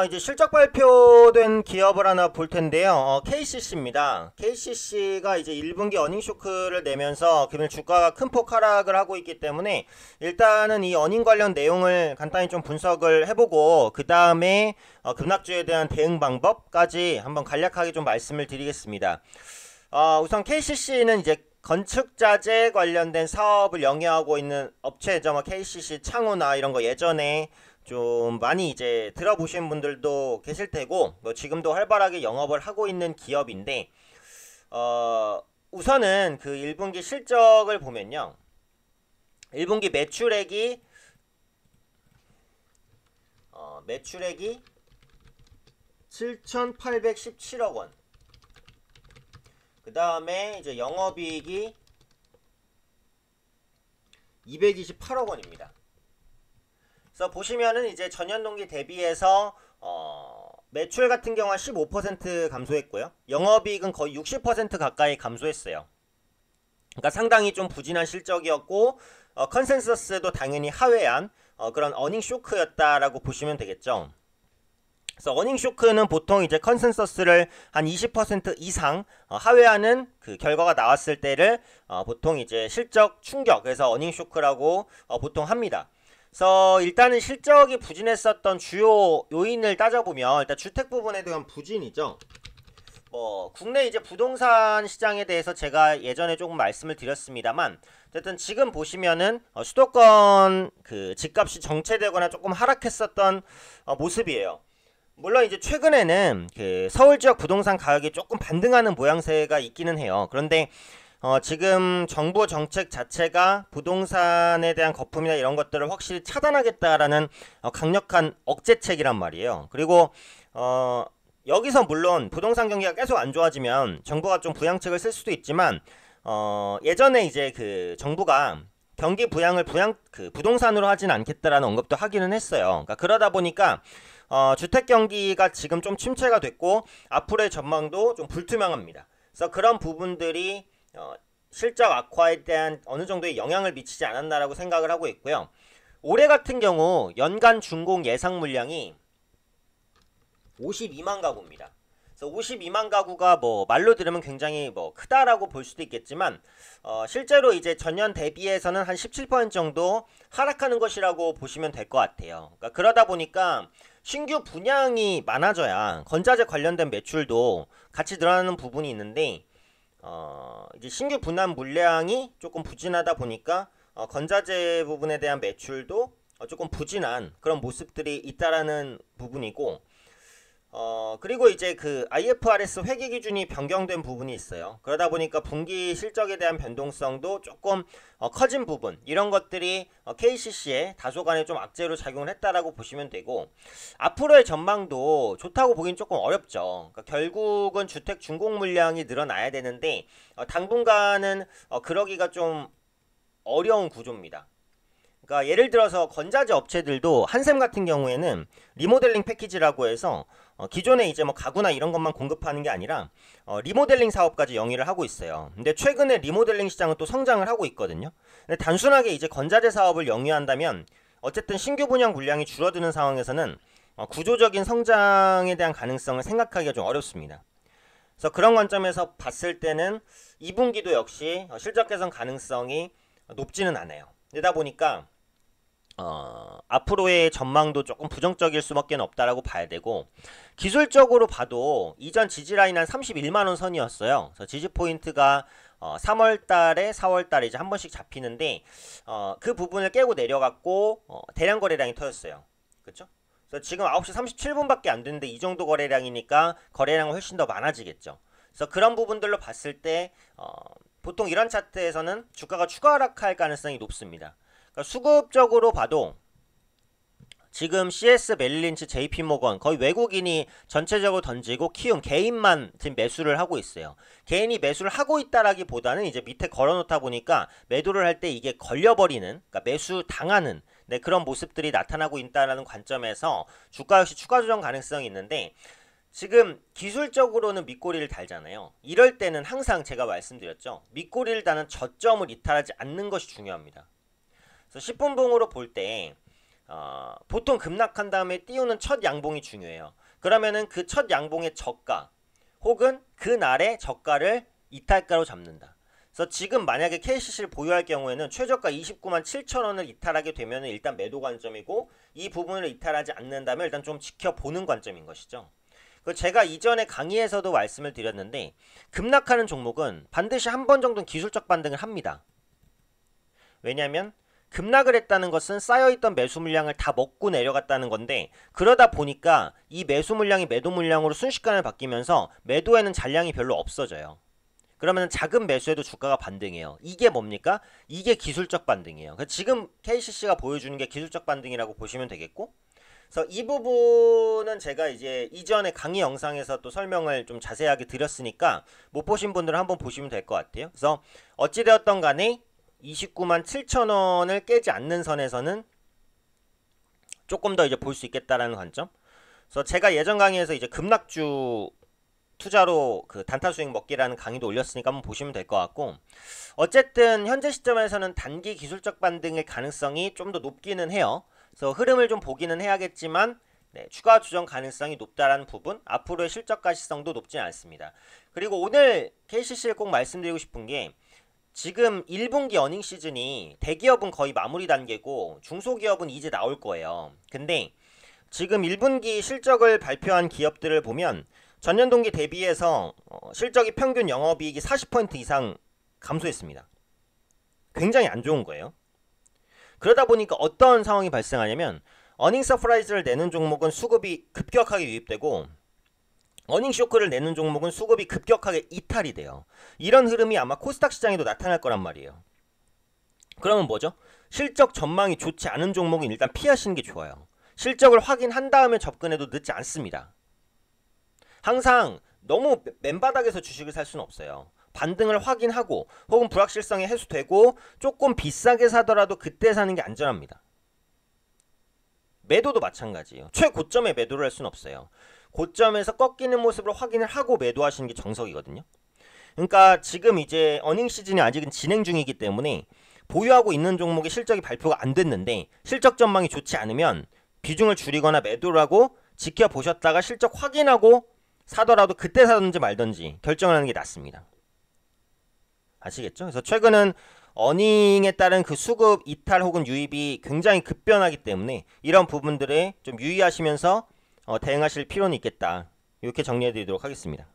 이제 실적 발표된 기업을 하나 볼 텐데요. KCC입니다. KCC가 이제 1분기 어닝 쇼크를 내면서 금일 주가가 큰 폭 하락을 하고 있기 때문에 일단은 이 어닝 관련 내용을 간단히 좀 분석을 해보고 그 다음에 급락주에 대한 대응 방법까지 한번 간략하게 좀 말씀을 드리겠습니다. 우선 KCC는 이제 건축자재 관련된 사업을 영위하고 있는 업체죠. 뭐 KCC 창호나 이런 거 예전에 좀 많이 이제 들어보신 분들도 계실 테고 뭐 지금도 활발하게 영업을 하고 있는 기업인데 우선은 그 1분기 실적을 보면요. 1분기 매출액이 7,817억 원. 그 다음에 이제 영업이익이 228억 원입니다. 그래서 보시면은 이제 전년 동기 대비해서 매출 같은 경우 한 15% 감소했고요. 영업이익은 거의 60% 가까이 감소했어요. 그러니까 상당히 좀 부진한 실적이었고 컨센서스도 당연히 하회한 그런 어닝 쇼크였다라고 보시면 되겠죠. 그래서 어닝 쇼크는 보통 이제 컨센서스를 한 20% 이상 하회하는 그 결과가 나왔을 때를 보통 이제 실적 충격, 그래서 어닝 쇼크라고 보통 합니다. 그래서 일단은 실적이 부진했었던 주요 요인을 따져보면 일단 주택 부분에 대한 부진이죠. 국내 이제 부동산 시장에 대해서 제가 예전에 조금 말씀을 드렸습니다만 어쨌든 지금 보시면은 수도권 그 집값이 정체되거나 조금 하락했었던 모습이에요. 물론 이제 최근에는 그 서울 지역 부동산 가격이 조금 반등하는 모양새가 있기는 해요. 그런데 지금 정부 정책 자체가 부동산에 대한 거품이나 이런 것들을 확실히 차단하겠다라는 강력한 억제책이란 말이에요. 그리고 여기서 물론 부동산 경기가 계속 안 좋아지면 정부가 좀 부양책을 쓸 수도 있지만 예전에 이제 그 정부가 경기 부양을 부동산으로 하진 않겠다라는 언급도 하기는 했어요. 그러니까 그러다 보니까 주택 경기가 지금 좀 침체가 됐고 앞으로의 전망도 좀 불투명합니다. 그래서 그런 부분들이 실적 악화에 대한 어느 정도의 영향을 미치지 않았나라고 생각을 하고 있고요. 올해 같은 경우 연간 준공 예상 물량이 52만 가구입니다. 그래서 52만 가구가 뭐 말로 들으면 굉장히 뭐 크다라고 볼 수도 있겠지만 실제로 이제 전년 대비해서는 한 17% 정도 하락하는 것이라고 보시면 될 것 같아요. 그러니까 그러다 보니까 신규 분양이 많아져야 건자재 관련된 매출도 같이 늘어나는 부분이 있는데 이제 신규 분양 물량이 조금 부진하다 보니까 건자재 부분에 대한 매출도 조금 부진한 그런 모습들이 있다라는 부분이고 그리고 이제 그 IFRS 회계 기준이 변경된 부분이 있어요. 그러다 보니까 분기 실적에 대한 변동성도 조금 커진 부분, 이런 것들이 KCC에 다소간에 좀 악재로 작용을 했다라고 보시면 되고, 앞으로의 전망도 좋다고 보긴 조금 어렵죠. 그러니까 결국은 주택 준공 물량이 늘어나야 되는데 당분간은 그러기가 좀 어려운 구조입니다. 그러니까 예를 들어서 건자재 업체들도 한샘 같은 경우에는 리모델링 패키지라고 해서 기존에 이제 뭐 가구나 이런 것만 공급하는 게 아니라 리모델링 사업까지 영위를 하고 있어요. 근데 최근에 리모델링 시장은 또 성장을 하고 있거든요. 근데 단순하게 이제 건자재 사업을 영위한다면 어쨌든 신규 분양 물량이 줄어드는 상황에서는 구조적인 성장에 대한 가능성을 생각하기가 좀 어렵습니다. 그래서 그런 관점에서 봤을 때는 2분기도 역시 실적 개선 가능성이 높지는 않아요. 그러다 보니까 앞으로의 전망도 조금 부정적일 수밖에 없다라고 봐야 되고, 기술적으로 봐도 이전 지지라인 한 31만원 선이었어요. 그래서 지지 포인트가 3월달에 4월달에 이제 한 번씩 잡히는데 그 부분을 깨고 내려갔고 대량 거래량이 터졌어요. 그렇죠? 그래서 지금 9시 37분밖에 안 됐는데 이 정도 거래량이니까 거래량은 훨씬 더 많아지겠죠. 그래서 그런 부분들로 봤을 때 보통 이런 차트에서는 주가가 추가 하락할 가능성이 높습니다. 그러니까 수급적으로 봐도 지금 CS, 멜린치, JP모건 거의 외국인이 전체적으로 던지고 키움 개인만 지금 매수를 하고 있어요. 개인이 매수를 하고 있다라기보다는 이제 밑에 걸어놓다 보니까 매도를 할 때 이게 걸려버리는, 그러니까 매수 당하는 그런 모습들이 나타나고 있다는 관점에서 주가 역시 추가 조정 가능성이 있는데, 지금 기술적으로는 밑꼬리를 달잖아요. 이럴 때는 항상 제가 말씀드렸죠. 밑꼬리를 다는 저점을 이탈하지 않는 것이 중요합니다. 그래서 10분봉으로 볼 때 보통 급락한 다음에 띄우는 첫 양봉이 중요해요. 그러면은 그 첫 양봉의 저가 혹은 그날의 저가를 이탈가로 잡는다. 그래서 지금 만약에 KCC를 보유할 경우에는 최저가 29만 7천 원을 이탈하게 되면 일단 매도 관점이고, 이 부분을 이탈하지 않는다면 일단 좀 지켜보는 관점인 것이죠. 제가 이전에 강의에서도 말씀을 드렸는데, 급락하는 종목은 반드시 한 번 정도는 기술적 반등을 합니다. 왜냐하면 급락을 했다는 것은 쌓여있던 매수 물량을 다 먹고 내려갔다는 건데, 그러다 보니까 이 매수 물량이 매도 물량으로 순식간에 바뀌면서 매도에는 잔량이 별로 없어져요. 그러면 작은 매수에도 주가가 반등해요. 이게 뭡니까? 이게 기술적 반등이에요. 지금 KCC가 보여주는 게 기술적 반등이라고 보시면 되겠고, 그래서 이 부분은 제가 이제 이전에 강의 영상에서 또 설명을 좀 자세하게 드렸으니까 못 보신 분들은 한번 보시면 될 것 같아요. 그래서 어찌되었던 간에 29만 7천 원을 깨지 않는 선에서는 조금 더 이제 볼 수 있겠다라는 관점. 그래서 제가 예전 강의에서 이제 급락주 투자로 그 단타 수익 먹기라는 강의도 올렸으니까 한번 보시면 될 것 같고, 어쨌든 현재 시점에서는 단기 기술적 반등의 가능성이 좀 더 높기는 해요. 그래서 흐름을 좀 보기는 해야겠지만, 추가 조정 가능성이 높다라는 부분, 앞으로의 실적 가시성도 높진 않습니다. 그리고 오늘 KCC를 꼭 말씀드리고 싶은 게, 지금 1분기 어닝 시즌이 대기업은 거의 마무리 단계고 중소기업은 이제 나올 거예요. 근데 지금 1분기 실적을 발표한 기업들을 보면 전년 동기 대비해서 실적이 평균 영업이익이 40% 이상 감소했습니다. 굉장히 안 좋은 거예요. 그러다 보니까 어떤 상황이 발생하냐면, 어닝 서프라이즈를 내는 종목은 수급이 급격하게 유입되고, 어닝 쇼크를 내는 종목은 수급이 급격하게 이탈이 돼요. 이런 흐름이 아마 코스닥 시장에도 나타날 거란 말이에요. 그러면 뭐죠? 실적 전망이 좋지 않은 종목은 일단 피하시는 게 좋아요. 실적을 확인한 다음에 접근해도 늦지 않습니다. 항상 너무 맨바닥에서 주식을 살 수는 없어요. 반등을 확인하고 혹은 불확실성이 해소되고 조금 비싸게 사더라도 그때 사는 게 안전합니다. 매도도 마찬가지예요. 최고점에 매도를 할 수는 없어요. 고점에서 꺾이는 모습을 확인을 하고 매도하시는 게 정석이거든요. 그러니까 지금 이제 어닝 시즌이 아직은 진행 중이기 때문에 보유하고 있는 종목의 실적이 발표가 안 됐는데 실적 전망이 좋지 않으면 비중을 줄이거나 매도를 하고 지켜보셨다가 실적 확인하고 사더라도 그때 사든지 말든지 결정을 하는 게 낫습니다. 아시겠죠? 그래서 최근은 어닝에 따른 그 수급 이탈 혹은 유입이 굉장히 급변하기 때문에 이런 부분들에 좀 유의하시면서 대응하실 필요는 있겠다. 이렇게 정리해 드리도록 하겠습니다.